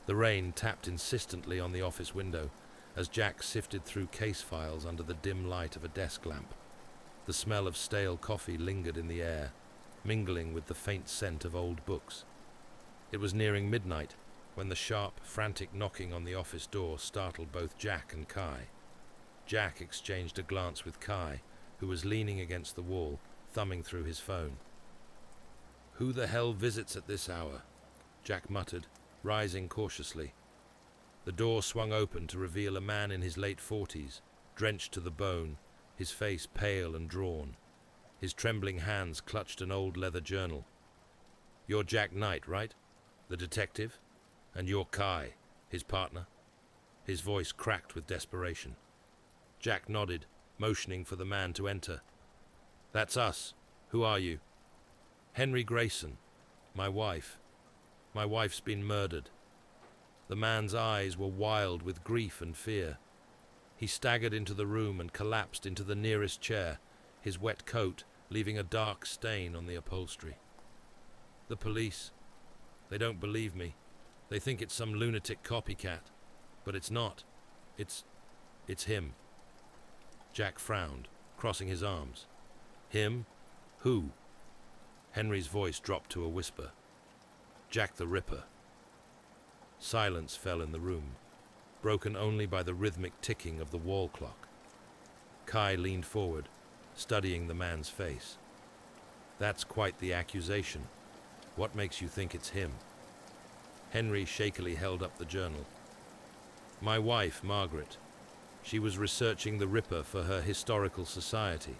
The rain tapped insistently on the office window as Jack sifted through case files under the dim light of a desk lamp. The smell of stale coffee lingered in the air, mingling with the faint scent of old books. It was nearing midnight when the sharp, frantic knocking on the office door startled both Jack and Kai. Jack exchanged a glance with Kai, who was leaning against the wall, thumbing through his phone. "Who the hell visits at this hour?" Jack muttered, rising cautiously. The door swung open to reveal a man in his late 40s, drenched to the bone, his face pale and drawn. His trembling hands clutched an old leather journal. "You're Jack Knight, right? The detective? And you're Kai, his partner?" His voice cracked with desperation. Jack nodded, motioning for the man to enter. "That's us. Who are you?" "Henry Grayson. My wife. My wife's been murdered." The man's eyes were wild with grief and fear. He staggered into the room and collapsed into the nearest chair, his wet coat leaving a dark stain on the upholstery. "The police. They don't believe me. They think it's some lunatic copycat. But it's not. It's him." Jack frowned, crossing his arms. "Him? Who?" Henry's voice dropped to a whisper. "Jack the Ripper." Silence fell in the room, broken only by the rhythmic ticking of the wall clock. Kai leaned forward, studying the man's face. "That's quite the accusation. What makes you think it's him?" Henry shakily held up the journal. "My wife, Margaret. She was researching the Ripper for her historical society.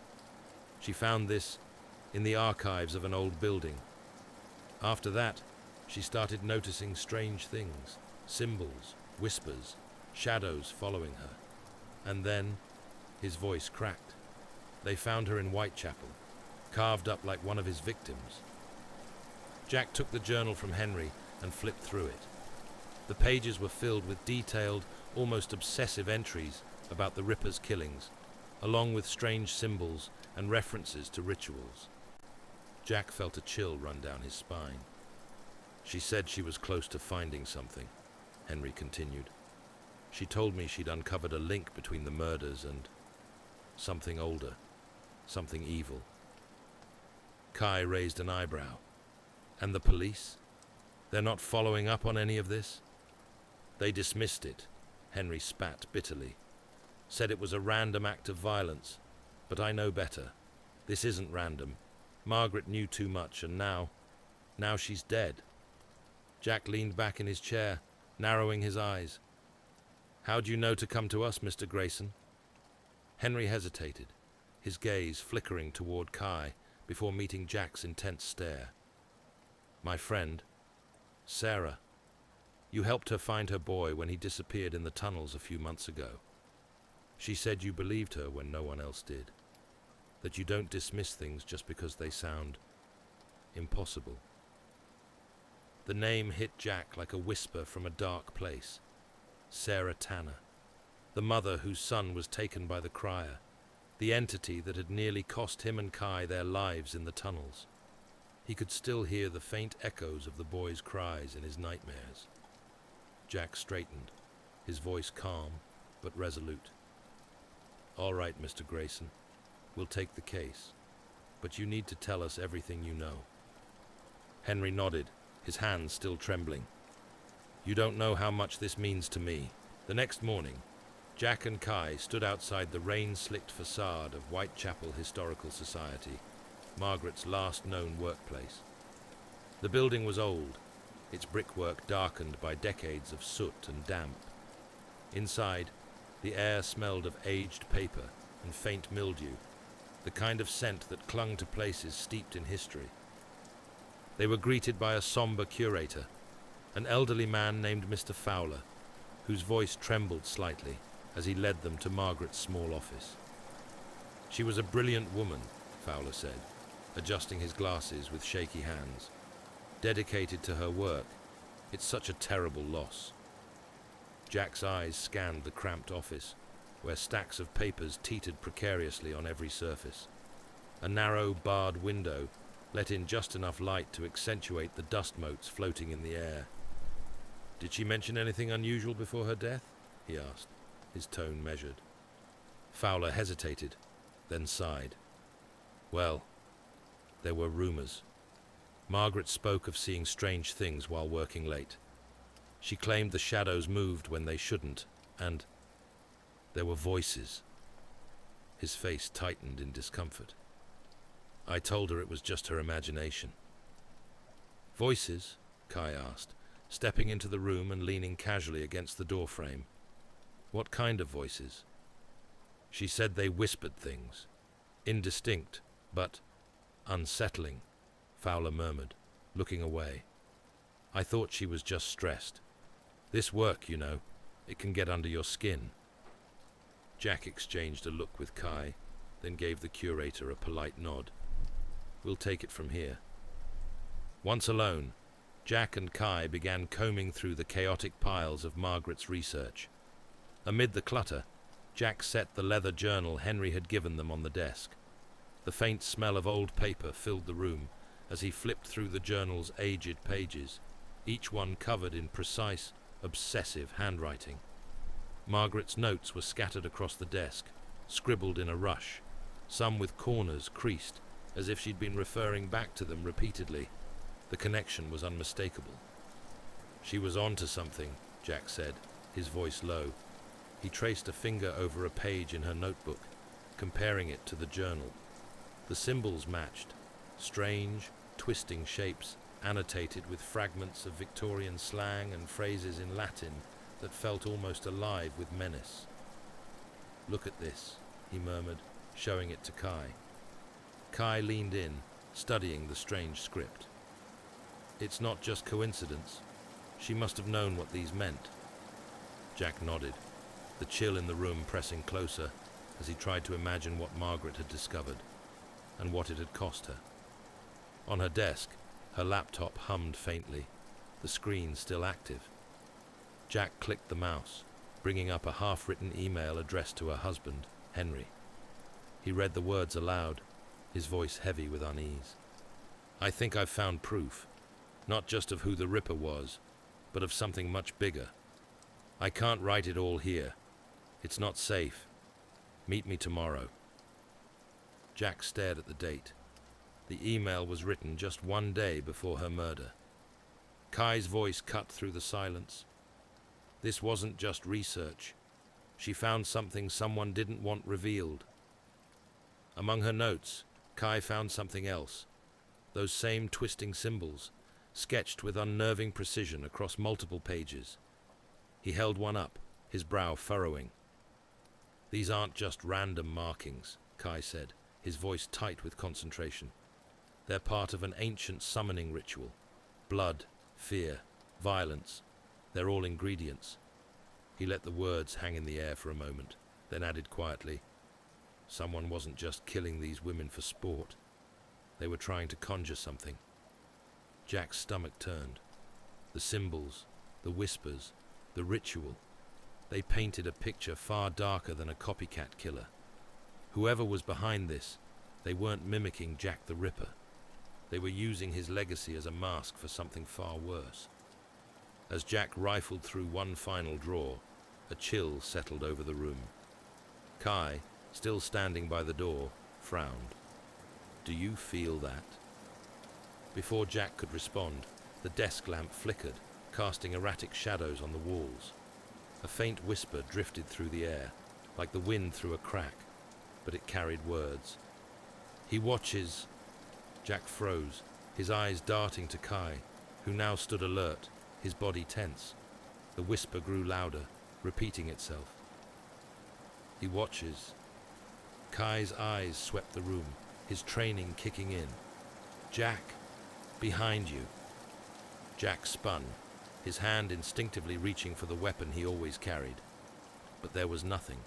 She found this in the archives of an old building. After that, she started noticing strange things, symbols, whispers, shadows following her. And then," his voice cracked, "they found her in Whitechapel, carved up like one of his victims." Jack took the journal from Henry and flipped through it. The pages were filled with detailed, almost obsessive entries about the Ripper's killings, along with strange symbols and references to rituals. Jack felt a chill run down his spine. "She said she was close to finding something," Henry continued. "She told me she'd uncovered a link between the murders and something older, something evil." Kai raised an eyebrow. "And the police? They're not following up on any of this?" "They dismissed it," Henry spat bitterly. "Said it was a random act of violence. But I know better. This isn't random. Margaret knew too much, and now she's dead." Jack leaned back in his chair, narrowing his eyes. "How do you know to come to us, Mr. Grayson?" Henry hesitated, his gaze flickering toward Kai before meeting Jack's intense stare. "My friend, Sarah. You helped her find her boy when he disappeared in the tunnels a few months ago. She said you believed her when no one else did. That you don't dismiss things just because they sound impossible." The name hit Jack like a whisper from a dark place. Sarah Tanner, the mother whose son was taken by the crier, the entity that had nearly cost him and Kai their lives in the tunnels. He could still hear the faint echoes of the boy's cries in his nightmares. Jack straightened, his voice calm but resolute. "All right, Mr. Grayson, we'll take the case, but you need to tell us everything you know." Henry nodded, his hands still trembling. "You don't know how much this means to me." The next morning, Jack and Kai stood outside the rain-slicked facade of Whitechapel Historical Society, Margaret's last known workplace. The building was old, its brickwork darkened by decades of soot and damp. Inside, the air smelled of aged paper and faint mildew, the kind of scent that clung to places steeped in history. They were greeted by a somber curator, an elderly man named Mr. Fowler, whose voice trembled slightly as he led them to Margaret's small office. She was a brilliant woman, Fowler said, adjusting his glasses with shaky hands. Dedicated to her work, it's such a terrible loss. Jack's eyes scanned the cramped office, where stacks of papers teetered precariously on every surface. A narrow, barred window let in just enough light to accentuate the dust motes floating in the air. Did she mention anything unusual before her death? He asked, his tone measured. Fowler hesitated, then sighed. Well, there were rumors. Margaret spoke of seeing strange things while working late. She claimed the shadows moved when they shouldn't, and there were voices. His face tightened in discomfort. I told her it was just her imagination. Voices? Kai asked, stepping into the room and leaning casually against the doorframe. What kind of voices? She said they whispered things. Indistinct, but unsettling, Fowler murmured, looking away. I thought she was just stressed. This work, you know, it can get under your skin. Jack exchanged a look with Kai, then gave the curator a polite nod. We'll take it from here. Once alone, Jack and Kai began combing through the chaotic piles of Margaret's research. Amid the clutter, Jack set the leather journal Henry had given them on the desk. The faint smell of old paper filled the room as he flipped through the journal's aged pages, each one covered in precise, obsessive handwriting. Margaret's notes were scattered across the desk, scribbled in a rush, some with corners creased, as if she'd been referring back to them repeatedly. The connection was unmistakable. She was on to something, Jack said, his voice low. He traced a finger over a page in her notebook, comparing it to the journal. The symbols matched, strange, twisting shapes, annotated with fragments of Victorian slang and phrases in Latin that felt almost alive with menace. Look at this, he murmured, showing it to Kai. Kai leaned in, studying the strange script. It's not just coincidence. She must have known what these meant. Jack nodded, the chill in the room pressing closer as he tried to imagine what Margaret had discovered and what it had cost her. On her desk, her laptop hummed faintly, the screen still active. Jack clicked the mouse, bringing up a half-written email addressed to her husband, Henry. He read the words aloud, his voice heavy with unease. I think I've found proof, not just of who the Ripper was, but of something much bigger. I can't write it all here. It's not safe. Meet me tomorrow. Jack stared at the date. The email was written just one day before her murder. Kai's voice cut through the silence. This wasn't just research. She found something someone didn't want revealed. Among her notes, Kai found something else. Those same twisting symbols, sketched with unnerving precision across multiple pages. He held one up, his brow furrowing. These aren't just random markings, Kai said, his voice tight with concentration. They're part of an ancient summoning ritual. Blood, fear, violence. They're all ingredients. He let the words hang in the air for a moment, then added quietly, someone wasn't just killing these women for sport. They were trying to conjure something. Jack's stomach turned. The symbols, the whispers, the ritual. They painted a picture far darker than a copycat killer. Whoever was behind this, they weren't mimicking Jack the Ripper. They were using his legacy as a mask for something far worse. As Jack rifled through one final drawer, a chill settled over the room. Kai, still standing by the door, frowned. Do you feel that? Before Jack could respond, the desk lamp flickered, casting erratic shadows on the walls. A faint whisper drifted through the air, like the wind through a crack, but it carried words. He watches. Jack froze, his eyes darting to Kai, who now stood alert, his body tense. The whisper grew louder, repeating itself. He watches. Kai's eyes swept the room, his training kicking in. Jack, behind you. Jack spun, his hand instinctively reaching for the weapon he always carried. But there was nothing.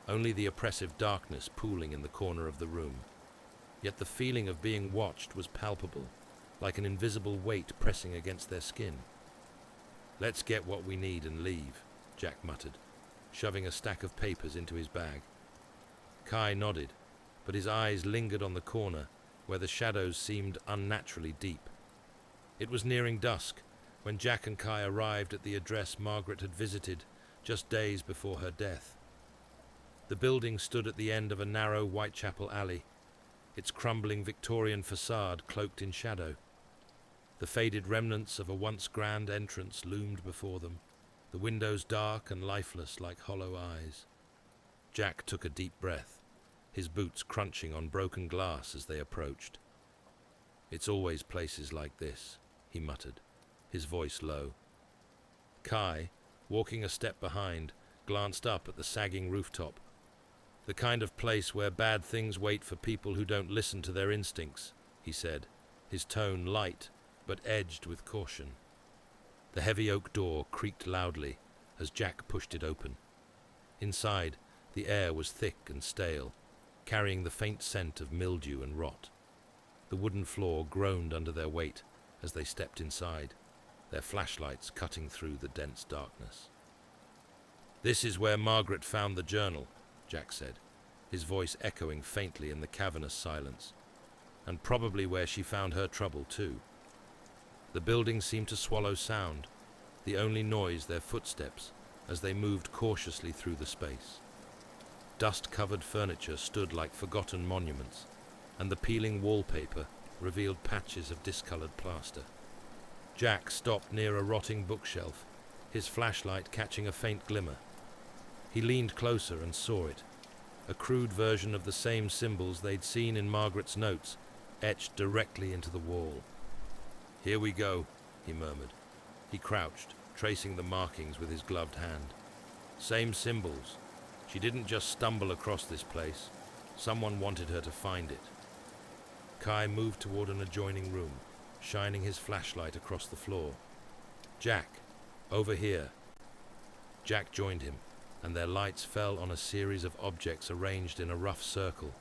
Only the oppressive darkness pooling in the corner of the room. Yet the feeling of being watched was palpable, like an invisible weight pressing against their skin. Let's get what we need and leave, Jack muttered, shoving a stack of papers into his bag. Kai nodded, but his eyes lingered on the corner where the shadows seemed unnaturally deep. It was nearing dusk, when Jack and Kai arrived at the address Margaret had visited just days before her death. The building stood at the end of a narrow Whitechapel alley, its crumbling Victorian facade cloaked in shadow. The faded remnants of a once grand entrance loomed before them, the windows dark and lifeless like hollow eyes. Jack took a deep breath, his boots crunching on broken glass as they approached. "It's always places like this," he muttered, his voice low. Kai, walking a step behind, glanced up at the sagging rooftop. "The kind of place where bad things wait for people who don't listen to their instincts," he said, his tone light but edged with caution. The heavy oak door creaked loudly as Jack pushed it open. Inside, the air was thick and stale, carrying the faint scent of mildew and rot. The wooden floor groaned under their weight as they stepped inside, their flashlights cutting through the dense darkness. "This is where Margaret found the journal," Jack said, his voice echoing faintly in the cavernous silence. "And probably where she found her trouble, too." The building seemed to swallow sound, the only noise their footsteps as they moved cautiously through the space. Dust-covered furniture stood like forgotten monuments, and the peeling wallpaper revealed patches of discolored plaster. Jack stopped near a rotting bookshelf, his flashlight catching a faint glimmer. He leaned closer and saw it, a crude version of the same symbols they'd seen in Margaret's notes, etched directly into the wall. "Here we go," he murmured. He crouched, tracing the markings with his gloved hand. "Same symbols. She didn't just stumble across this place. Someone wanted her to find it." Kai moved toward an adjoining room, shining his flashlight across the floor. "Jack, over here." Jack joined him, and their lights fell on a series of objects arranged in a rough circle.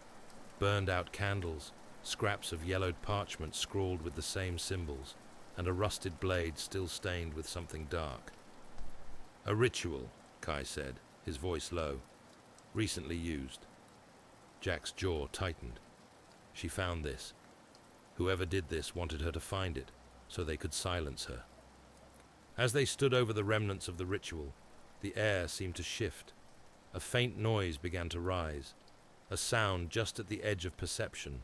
Burned-out candles, scraps of yellowed parchment scrawled with the same symbols, and a rusted blade still stained with something dark. "A ritual," Kai said, his voice low. "Recently used." Jack's jaw tightened. She found this. Whoever did this wanted her to find it, so they could silence her. As they stood over the remnants of the ritual, the air seemed to shift. A faint noise began to rise, a sound just at the edge of perception,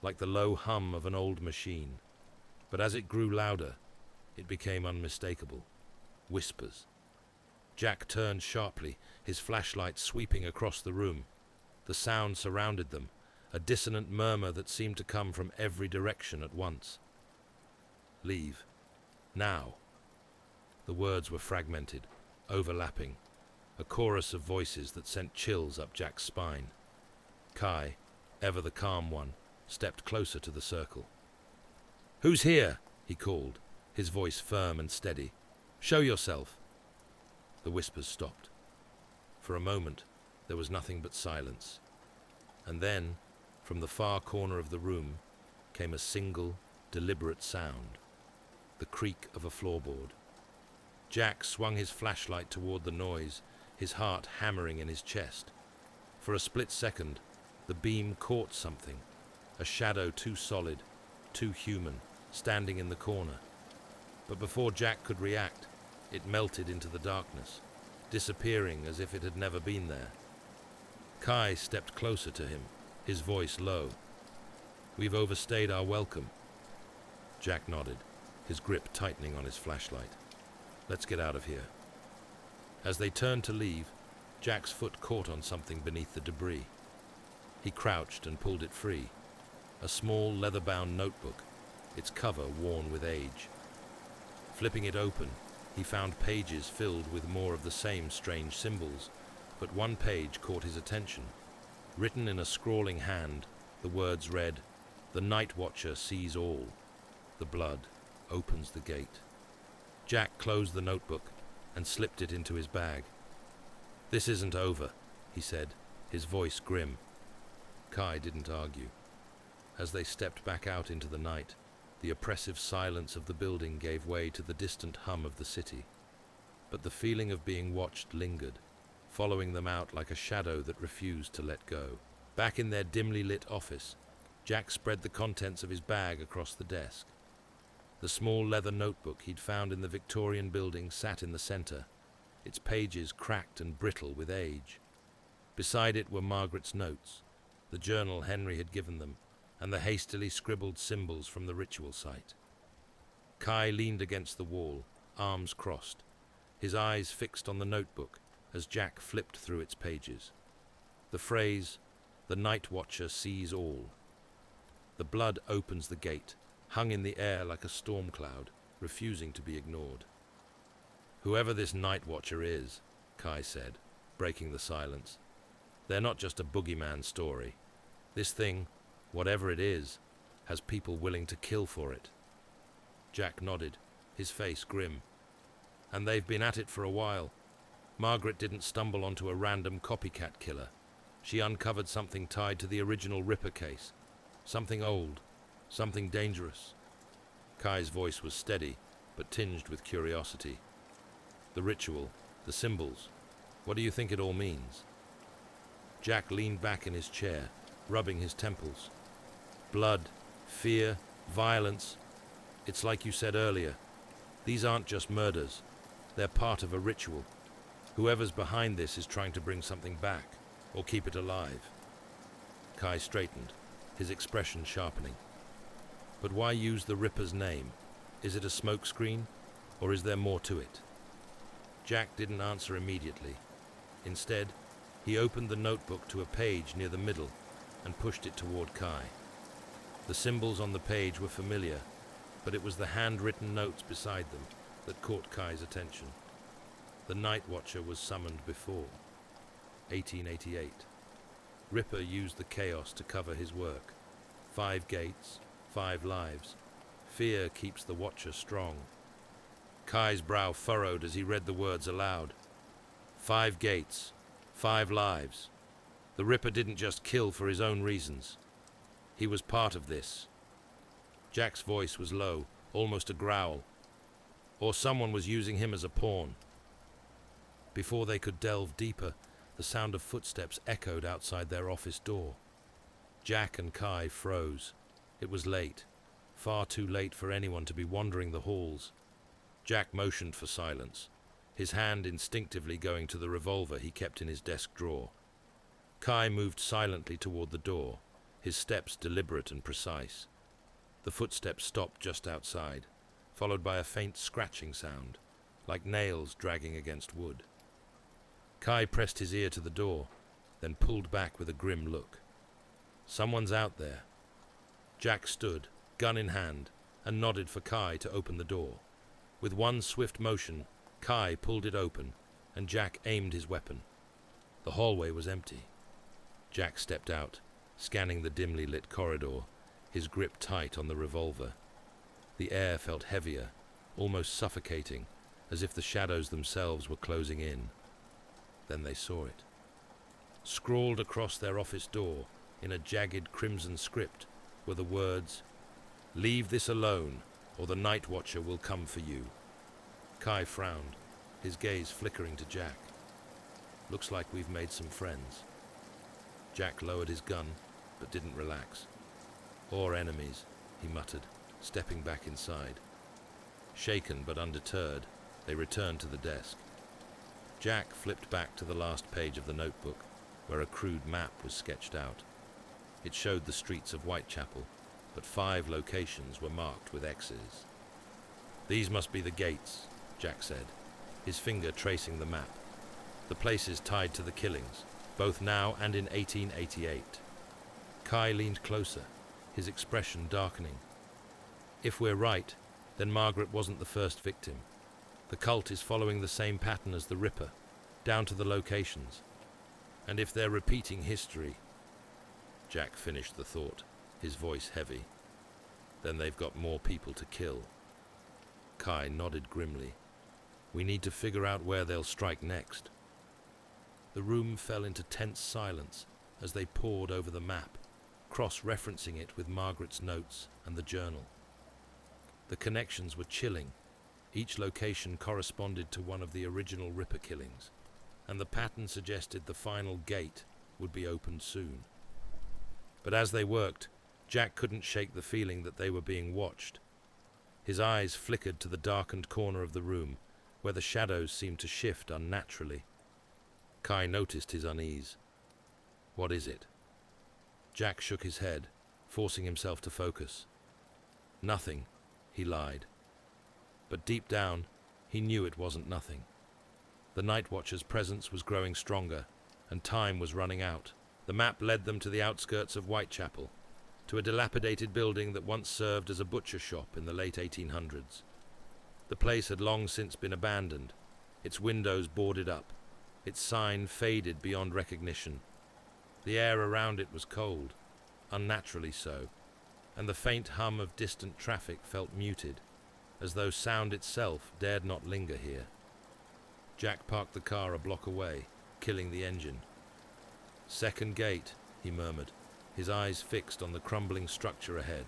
like the low hum of an old machine. But as it grew louder, it became unmistakable. Whispers. Jack turned sharply, his flashlight sweeping across the room. The sound surrounded them, a dissonant murmur that seemed to come from every direction at once. "Leave. Now." The words were fragmented, overlapping, a chorus of voices that sent chills up Jack's spine. Kai, ever the calm one, stepped closer to the circle. "Who's here?" he called, his voice firm and steady. "Show yourself." The whispers stopped. For a moment, there was nothing but silence. And then, from the far corner of the room, came a single, deliberate sound, the creak of a floorboard. Jack swung his flashlight toward the noise, his heart hammering in his chest. For a split second, the beam caught something, a shadow too solid, too human, standing in the corner. But before Jack could react, it melted into the darkness, disappearing as if it had never been there. Kai stepped closer to him, his voice low. "We've overstayed our welcome." Jack nodded, his grip tightening on his flashlight. "Let's get out of here." As they turned to leave, Jack's foot caught on something beneath the debris. He crouched and pulled it free, a small leather-bound notebook, its cover worn with age. Flipping it open, he found pages filled with more of the same strange symbols, but one page caught his attention. Written in a scrawling hand, the words read, "The Night Watcher sees all. The blood opens the gate." Jack closed the notebook and slipped it into his bag. "This isn't over," he said, his voice grim. Kai didn't argue. As they stepped back out into the night, the oppressive silence of the building gave way to the distant hum of the city. But the feeling of being watched lingered, following them out like a shadow that refused to let go. Back in their dimly lit office, Jack spread the contents of his bag across the desk. The small leather notebook he'd found in the Victorian building sat in the center, its pages cracked and brittle with age. Beside it were Margaret's notes, the journal Henry had given them, and the hastily scribbled symbols from the ritual site. Kai leaned against the wall, arms crossed, his eyes fixed on the notebook as Jack flipped through its pages. The phrase, "The Night Watcher sees all." The blood opens the gate, hung in the air like a storm cloud, refusing to be ignored. "Whoever this Night Watcher is," Kai said, breaking the silence, "they're not just a boogeyman story. This thing, whatever it is, has people willing to kill for it." Jack nodded, his face grim. "And they've been at it for a while. Margaret didn't stumble onto a random copycat killer. She uncovered something tied to the original Ripper case. Something old, something dangerous." Kai's voice was steady, but tinged with curiosity. "The ritual, the symbols, what do you think it all means?" Jack leaned back in his chair, rubbing his temples. "Blood, fear, violence. It's like you said earlier. These aren't just murders. They're part of a ritual. Whoever's behind this is trying to bring something back, or keep it alive." Kai straightened, his expression sharpening. "But why use the Ripper's name? Is it a smokescreen, or is there more to it?" Jack didn't answer immediately. Instead, he opened the notebook to a page near the middle and pushed it toward Kai. The symbols on the page were familiar, but it was the handwritten notes beside them that caught Kai's attention. The Night Watcher was summoned before. 1888. Ripper used the chaos to cover his work. 5 gates, 5 lives. Fear keeps the Watcher strong. Kai's brow furrowed as he read the words aloud. 5 gates, 5 lives. The Ripper didn't just kill for his own reasons. He was part of this. Jack's voice was low, almost a growl. Or someone was using him as a pawn. Before they could delve deeper, the sound of footsteps echoed outside their office door. Jack and Kai froze. It was late, far too late for anyone to be wandering the halls. Jack motioned for silence, his hand instinctively going to the revolver he kept in his desk drawer. Kai moved silently toward the door, his steps deliberate and precise. The footsteps stopped just outside, followed by a faint scratching sound, like nails dragging against wood. Kai pressed his ear to the door, then pulled back with a grim look. Someone's out there. Jack stood, gun in hand, and nodded for Kai to open the door. With one swift motion, Kai pulled it open, and Jack aimed his weapon. The hallway was empty. Jack stepped out, scanning the dimly lit corridor, his grip tight on the revolver. The air felt heavier, almost suffocating, as if the shadows themselves were closing in. Then they saw it. Scrawled across their office door, in a jagged crimson script, were the words, "Leave this alone, or the Night Watcher will come for you." Kai frowned, his gaze flickering to Jack. "Looks like we've made some friends." Jack lowered his gun, but didn't relax. "Or enemies," he muttered, stepping back inside. Shaken but undeterred, they returned to the desk. Jack flipped back to the last page of the notebook, where a crude map was sketched out. It showed the streets of Whitechapel, but 5 locations were marked with X's. "These must be the gates," Jack said, his finger tracing the map. "The places tied to the killings, both now and in 1888. Kai leaned closer, his expression darkening. "If we're right, then Margaret wasn't the first victim. The cult is following the same pattern as the Ripper, down to the locations. And if they're repeating history—" Jack finished the thought, his voice heavy. "Then they've got more people to kill." Kai nodded grimly. "We need to figure out where they'll strike next." The room fell into tense silence as they pored over the map, cross-referencing it with Margaret's notes and the journal. The connections were chilling. Each location corresponded to one of the original Ripper killings, and the pattern suggested the final gate would be opened soon. But as they worked, Jack couldn't shake the feeling that they were being watched. His eyes flickered to the darkened corner of the room, where the shadows seemed to shift unnaturally. Kai noticed his unease. "What is it?" Jack shook his head, forcing himself to focus. "Nothing," he lied. But deep down, he knew it wasn't nothing. The Night Watcher's presence was growing stronger, and time was running out. The map led them to the outskirts of Whitechapel, to a dilapidated building that once served as a butcher shop in the late 1800s. The place had long since been abandoned, its windows boarded up, its sign faded beyond recognition. The air around it was cold, unnaturally so, and the faint hum of distant traffic felt muted, as though sound itself dared not linger here. Jack parked the car a block away, killing the engine. "Second gate," he murmured, his eyes fixed on the crumbling structure ahead.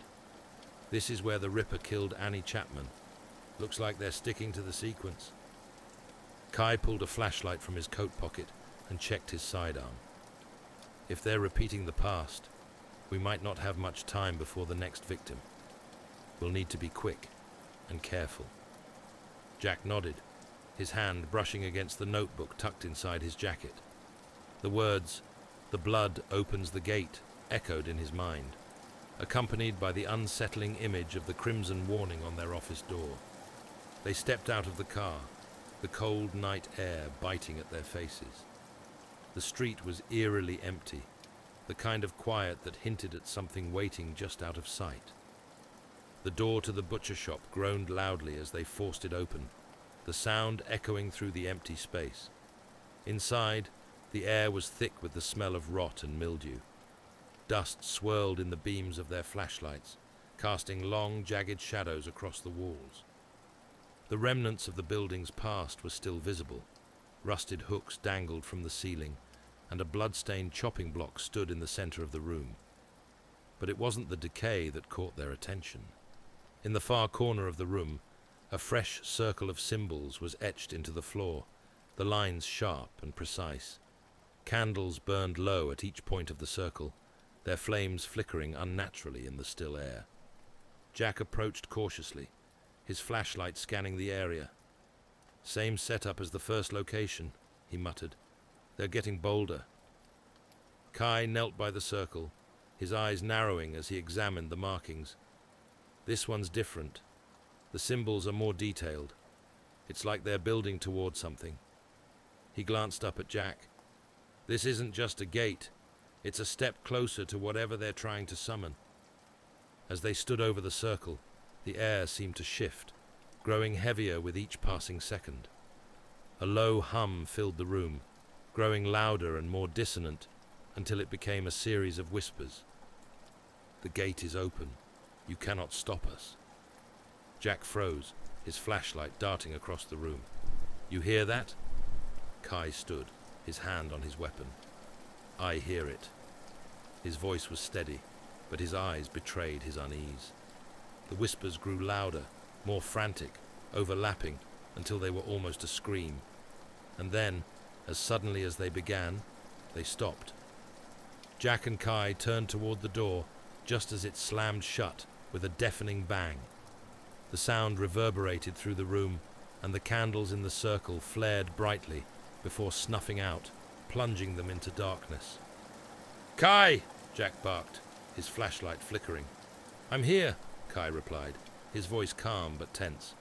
"This is where the Ripper killed Annie Chapman. Looks like they're sticking to the sequence." Kai pulled a flashlight from his coat pocket and checked his sidearm. "If they're repeating the past, we might not have much time before the next victim. We'll need to be quick and careful." Jack nodded, his hand brushing against the notebook tucked inside his jacket. The words, "The blood opens the gate," echoed in his mind, accompanied by the unsettling image of the crimson warning on their office door. They stepped out of the car, the cold night air biting at their faces. The street was eerily empty, the kind of quiet that hinted at something waiting just out of sight. The door to the butcher shop groaned loudly as they forced it open, the sound echoing through the empty space. Inside, the air was thick with the smell of rot and mildew. Dust swirled in the beams of their flashlights, casting long, jagged shadows across the walls. The remnants of the building's past were still visible. Rusted hooks dangled from the ceiling, and a blood-stained chopping block stood in the center of the room. But it wasn't the decay that caught their attention. In the far corner of the room, a fresh circle of symbols was etched into the floor, the lines sharp and precise. Candles burned low at each point of the circle, their flames flickering unnaturally in the still air. Jack approached cautiously, his flashlight scanning the area. "Same setup as the first location," he muttered. "They're getting bolder." Kai knelt by the circle, his eyes narrowing as he examined the markings. "This one's different. The symbols are more detailed. It's like they're building toward something." He glanced up at Jack. "This isn't just a gate. It's a step closer to whatever they're trying to summon." As they stood over the circle, the air seemed to shift, growing heavier with each passing second. A low hum filled the room, growing louder and more dissonant until it became a series of whispers. "The gate is open. You cannot stop us." Jack froze, his flashlight darting across the room. "You hear that?" Kai stood, his hand on his weapon. "I hear it." His voice was steady, but his eyes betrayed his unease. The whispers grew louder, more frantic, overlapping, until they were almost a scream. And then, as suddenly as they began, they stopped. Jack and Kai turned toward the door, just as it slammed shut with a deafening bang. The sound reverberated through the room, and the candles in the circle flared brightly before snuffing out, plunging them into darkness. "Kai!" Jack barked, his flashlight flickering. "I'm here," Kai replied, his voice calm but tense.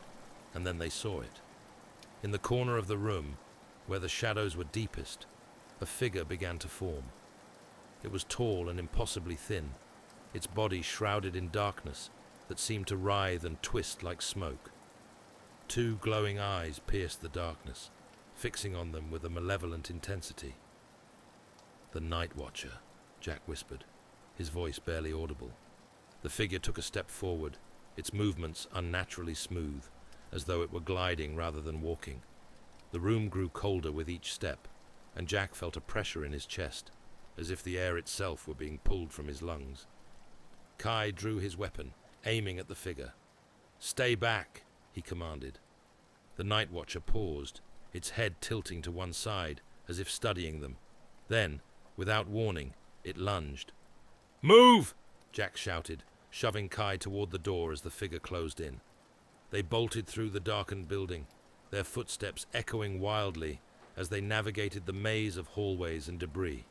And then they saw it. In the corner of the room, where the shadows were deepest, a figure began to form. It was tall and impossibly thin, its body shrouded in darkness that seemed to writhe and twist like smoke. Two glowing eyes pierced the darkness, fixing on them with a malevolent intensity. "The Night Watcher," Jack whispered, his voice barely audible. The figure took a step forward, its movements unnaturally smooth, as though it were gliding rather than walking. The room grew colder with each step, and Jack felt a pressure in his chest, as if the air itself were being pulled from his lungs. Kai drew his weapon, aiming at the figure. "Stay back," he commanded. The Night Watcher paused, its head tilting to one side, as if studying them. Then, without warning, it lunged. "Move!" Jack shouted, shoving Kai toward the door as the figure closed in. They bolted through the darkened building, their footsteps echoing wildly as they navigated the maze of hallways and debris.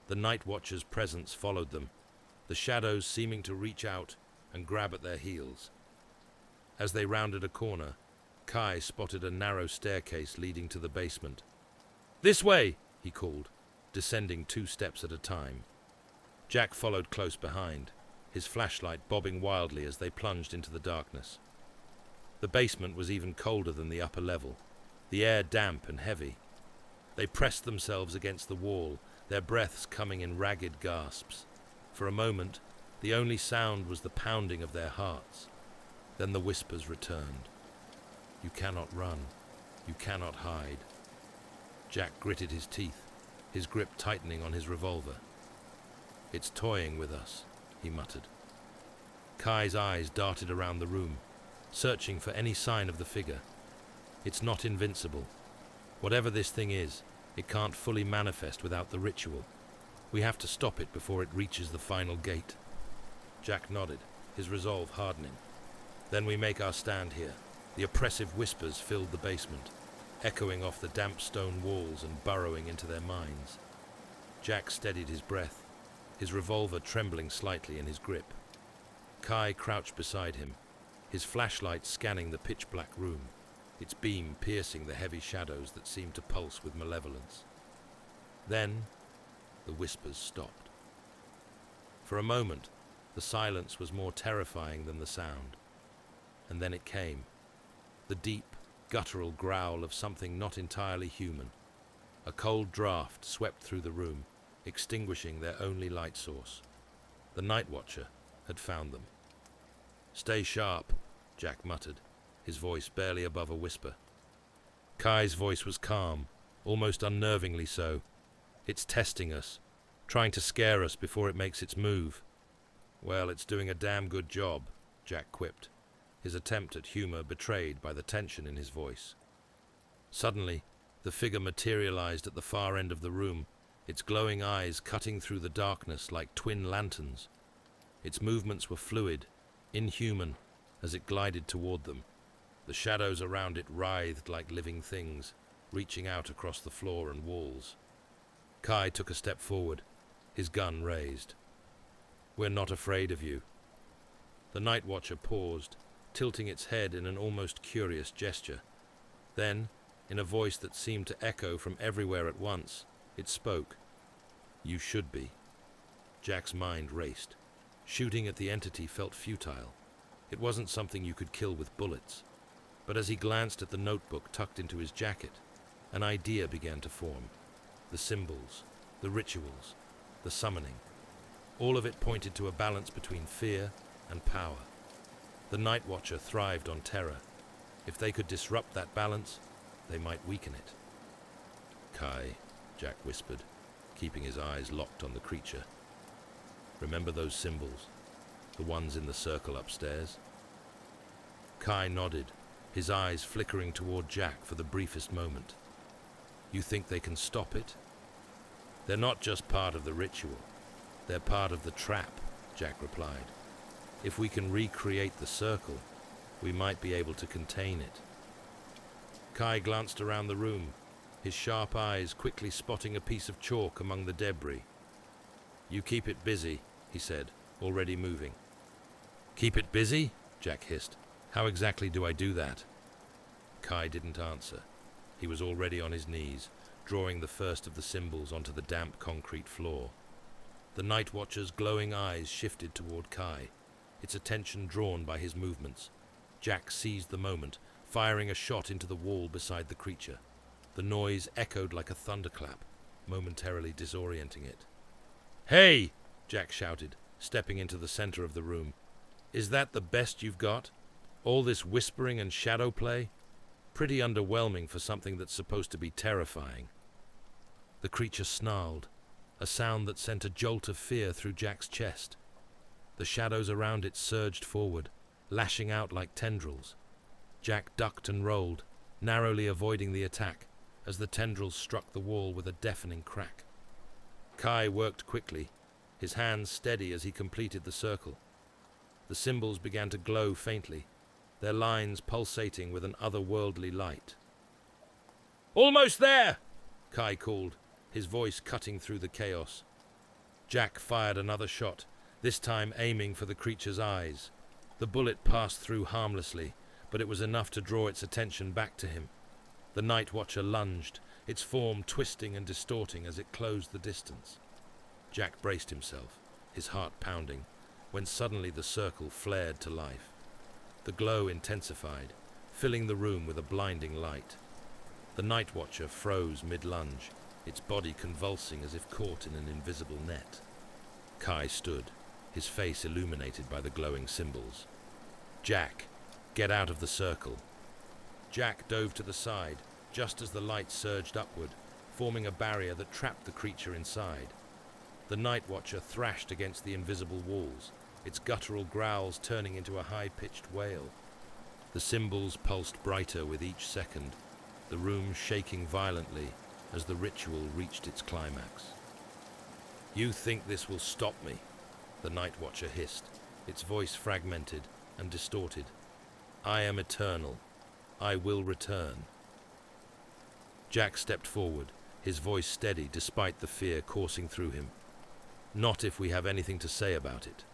The Night Watcher's presence followed them, the shadows seeming to reach out and grab at their heels. As they rounded a corner, Kai spotted a narrow staircase leading to the basement. "This way!" he called, descending 2 steps at a time. Jack followed close behind, his flashlight bobbing wildly as they plunged into the darkness. The basement was even colder than the upper level, the air damp and heavy. They pressed themselves against the wall, their breaths coming in ragged gasps. For a moment, the only sound was the pounding of their hearts. Then the whispers returned. "You cannot run. You cannot hide." Jack gritted his teeth, his grip tightening on his revolver. "It's toying with us," he muttered. Kai's eyes darted around the room, searching for any sign of the figure. "It's not invincible. Whatever this thing is, it can't fully manifest without the ritual. We have to stop it before it reaches the final gate." Jack nodded, his resolve hardening. "Then we make our stand here." The oppressive whispers filled the basement, echoing off the damp stone walls and burrowing into their minds. Jack steadied his breath, his revolver trembling slightly in his grip. Kai crouched beside him, his flashlight scanning the pitch-black room, its beam piercing the heavy shadows that seemed to pulse with malevolence. Then, the whispers stopped. For a moment, the silence was more terrifying than the sound. And then it came, the deep, guttural growl of something not entirely human. A cold draft swept through the room, extinguishing their only light source. The Night Watcher had found them. "Stay sharp," Jack muttered, his voice barely above a whisper. Kai's voice was calm, almost unnervingly so. "It's testing us, trying to scare us before it makes its move." "Well, it's doing a damn good job," Jack quipped, his attempt at humor betrayed by the tension in his voice. Suddenly, the figure materialized at the far end of the room, its glowing eyes cutting through the darkness like twin lanterns. Its movements were fluid, inhuman, as it glided toward them. The shadows around it writhed like living things, reaching out across the floor and walls. Kai took a step forward, his gun raised. "We're not afraid of you." The Night Watcher paused, tilting its head in an almost curious gesture. Then, in a voice that seemed to echo from everywhere at once, it spoke. "You should be." Jack's mind raced. Shooting at the entity felt futile. It wasn't something you could kill with bullets. But as he glanced at the notebook tucked into his jacket, an idea began to form. The symbols, the rituals, the summoning. All of it pointed to a balance between fear and power. The Night Watcher thrived on terror. If they could disrupt that balance, they might weaken it. "Kai," Jack whispered, keeping his eyes locked on the creature. "Remember those symbols? The ones in the circle upstairs?" Kai nodded, his eyes flickering toward Jack for the briefest moment. "You think they can stop it?" "They're not just part of the ritual. They're part of the trap," Jack replied. "If we can recreate the circle, we might be able to contain it." Kai glanced around the room, his sharp eyes quickly spotting a piece of chalk among the debris. "You keep it busy," he said, already moving. "Keep it busy?" Jack hissed. "How exactly do I do that?" Kai didn't answer. He was already on his knees, drawing the first of the symbols onto the damp concrete floor. The Night Watcher's glowing eyes shifted toward Kai, its attention drawn by his movements. Jack seized the moment, firing a shot into the wall beside the creature. The noise echoed like a thunderclap, momentarily disorienting it. "Hey!" Jack shouted, stepping into the center of the room. "Is that the best you've got? All this whispering and shadow play? Pretty underwhelming for something that's supposed to be terrifying." The creature snarled, a sound that sent a jolt of fear through Jack's chest. The shadows around it surged forward, lashing out like tendrils. Jack ducked and rolled, narrowly avoiding the attack, as the tendrils struck the wall with a deafening crack. Kai worked quickly, his hands steady as he completed the circle. The symbols began to glow faintly, their lines pulsating with an otherworldly light. "Almost there!" Kai called, his voice cutting through the chaos. Jack fired another shot, this time aiming for the creature's eyes. The bullet passed through harmlessly, but it was enough to draw its attention back to him. The Night Watcher lunged, its form twisting and distorting as it closed the distance. Jack braced himself, his heart pounding, when suddenly the circle flared to life. The glow intensified, filling the room with a blinding light. The Night Watcher froze mid-lunge, its body convulsing as if caught in an invisible net. Kai stood, his face illuminated by the glowing symbols. "Jack, get out of the circle." Jack dove to the side, just as the light surged upward, forming a barrier that trapped the creature inside. The Night Watcher thrashed against the invisible walls, its guttural growls turning into a high-pitched wail. The symbols pulsed brighter with each second, the room shaking violently as the ritual reached its climax. "You think this will stop me?" the Night Watcher hissed, its voice fragmented and distorted. "I am eternal. I will return." Jack stepped forward, his voice steady despite the fear coursing through him. "Not if we have anything to say about it."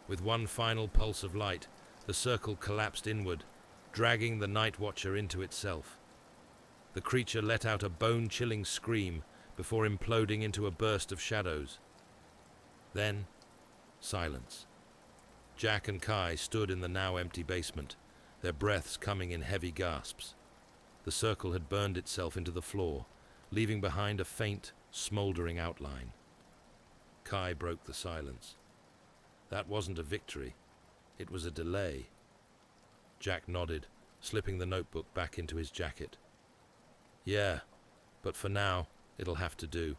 With one final pulse of light, the circle collapsed inward, dragging the Night Watcher into itself. The creature let out a bone-chilling scream before imploding into a burst of shadows. Then, silence. Jack and Kai stood in the now empty basement, their breaths coming in heavy gasps. The circle had burned itself into the floor, leaving behind a faint, smoldering outline. Kai broke the silence. That wasn't a victory. It was a delay. Jack nodded, slipping the notebook back into his jacket. "Yeah, but for now, it'll have to do."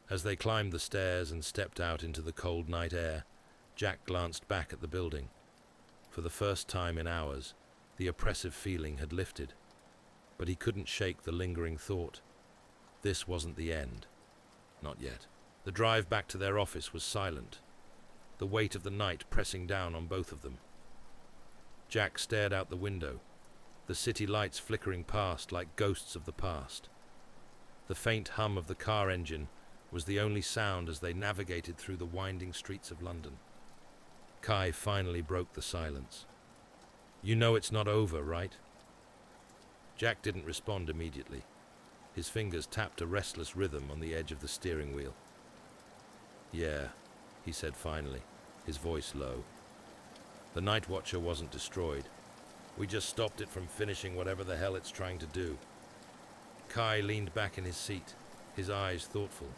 As they climbed the stairs and stepped out into the cold night air, Jack glanced back at the building. For the first time in hours, the oppressive feeling had lifted. But he couldn't shake the lingering thought. This wasn't the end. Not yet. The drive back to their office was silent, the weight of the night pressing down on both of them. Jack stared out the window, the city lights flickering past like ghosts of the past. The faint hum of the car engine was the only sound as they navigated through the winding streets of London. Kai finally broke the silence. "You know it's not over, right?" Jack didn't respond immediately. His fingers tapped a restless rhythm on the edge of the steering wheel. "Yeah," he said finally, his voice low. "The Night Watcher wasn't destroyed. We just stopped it from finishing whatever the hell it's trying to do." Kai leaned back in his seat, his eyes thoughtful.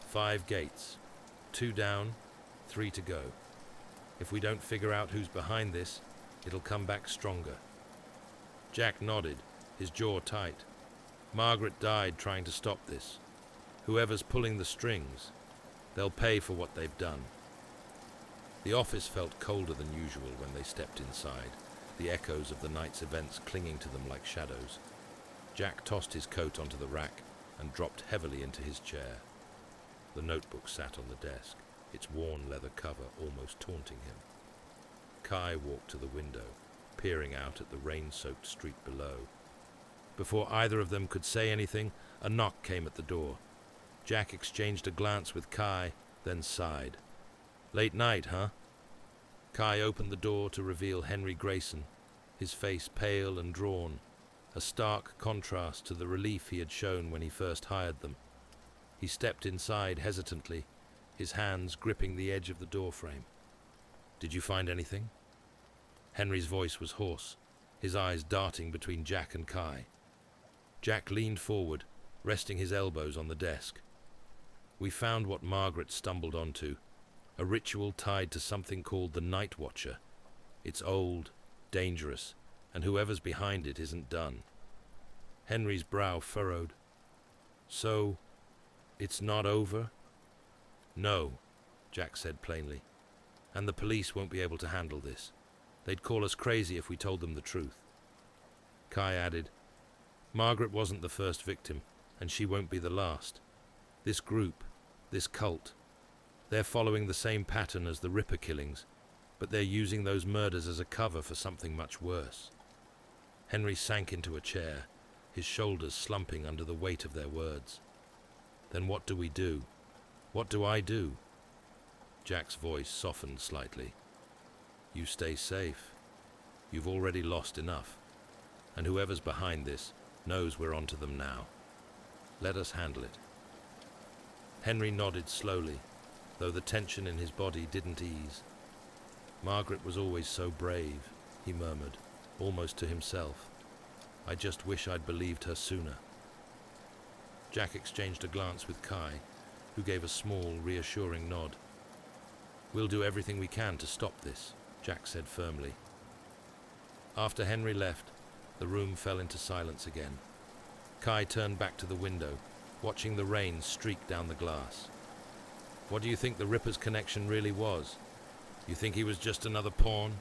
5 gates. 2 down, 3 to go. If we don't figure out who's behind this, it'll come back stronger. Jack nodded, his jaw tight. Margaret died trying to stop this. Whoever's pulling the strings, they'll pay for what they've done. The office felt colder than usual when they stepped inside, the echoes of the night's events clinging to them like shadows. Jack tossed his coat onto the rack and dropped heavily into his chair. The notebook sat on the desk, its worn leather cover almost taunting him. Kai walked to the window, peering out at the rain-soaked street below. Before either of them could say anything, a knock came at the door. Jack exchanged a glance with Kai, then sighed. "Late night, huh?" Kai opened the door to reveal Henry Grayson, his face pale and drawn, a stark contrast to the relief he had shown when he first hired them. He stepped inside hesitantly, his hands gripping the edge of the doorframe. "Did you find anything?" Henry's voice was hoarse, his eyes darting between Jack and Kai. Jack leaned forward, resting his elbows on the desk. "We found what Margaret stumbled onto, a ritual tied to something called the Night Watcher. It's old, dangerous, and whoever's behind it isn't done." Henry's brow furrowed. "So, it's not over?" "No," Jack said plainly. "And the police won't be able to handle this. They'd call us crazy if we told them the truth." Kai added, "Margaret wasn't the first victim, and she won't be the last. This group, this cult, they're following the same pattern as the Ripper killings, but they're using those murders as a cover for something much worse. Henry sank into a chair, his shoulders slumping under the weight of their words. Then what do we do? What do I do? Jack's voice softened slightly. You stay safe. You've already lost enough, and whoever's behind this knows we're onto them now. Let us handle it. Henry nodded slowly, though the tension in his body didn't ease. Margaret was always so brave, he murmured, almost to himself. I just wish I'd believed her sooner. Jack exchanged a glance with Kai, who gave a small, reassuring nod. We'll do everything we can to stop this, Jack said firmly. After Henry left, the room fell into silence again. Kai turned back to the window, watching the rain streak down the glass. What do you think the Ripper's connection really was? You think he was just another pawn?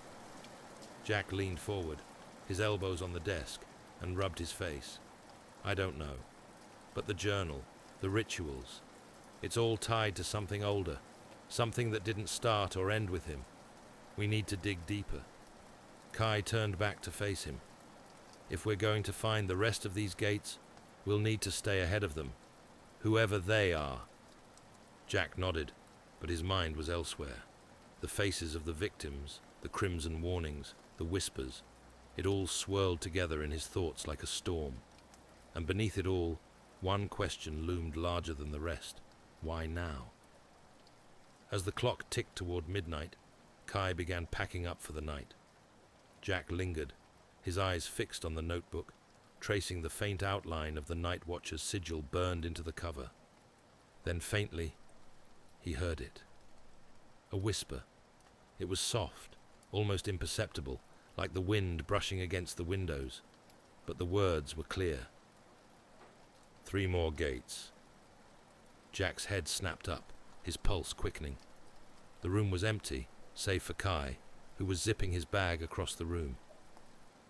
Jack leaned forward, his elbows on the desk, and rubbed his face. I don't know. But the journal, the rituals, it's all tied to something older, something that didn't start or end with him. We need to dig deeper. Kai turned back to face him. If we're going to find the rest of these gates, we'll need to stay ahead of them, whoever they are. Jack nodded, but his mind was elsewhere. The faces of the victims, the crimson warnings, the whispers, it all swirled together in his thoughts like a storm. And beneath it all, one question loomed larger than the rest. Why now? As the clock ticked toward midnight, Kai began packing up for the night. Jack lingered, his eyes fixed on the notebook, tracing the faint outline of the night watcher's sigil burned into the cover. Then faintly, he heard it. A whisper. It was soft, almost imperceptible, like the wind brushing against the windows, but the words were clear. 3 more gates. Jack's head snapped up, his pulse quickening. The room was empty, save for Kai, who was zipping his bag across the room.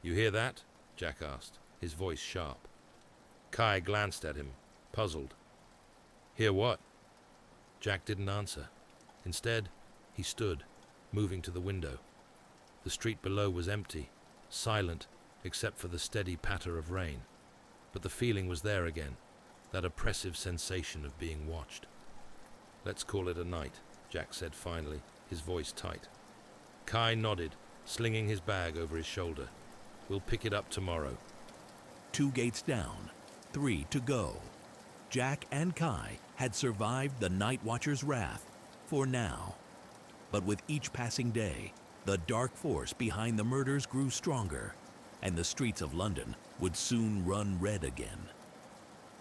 You hear that? Jack asked, his voice sharp. Kai glanced at him, puzzled. Hear what? Jack didn't answer. Instead, he stood, moving to the window. The street below was empty, silent, except for the steady patter of rain. But the feeling was there again, that oppressive sensation of being watched. Let's call it a night, Jack said finally, his voice tight. Kai nodded, slinging his bag over his shoulder. We'll pick it up tomorrow. 2 gates down, 3 to go. Jack and Kai had survived the Night Watcher's wrath, for now. But with each passing day, the dark force behind the murders grew stronger, and the streets of London would soon run red again.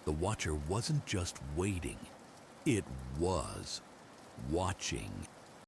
The Watcher wasn't just waiting, it was watching.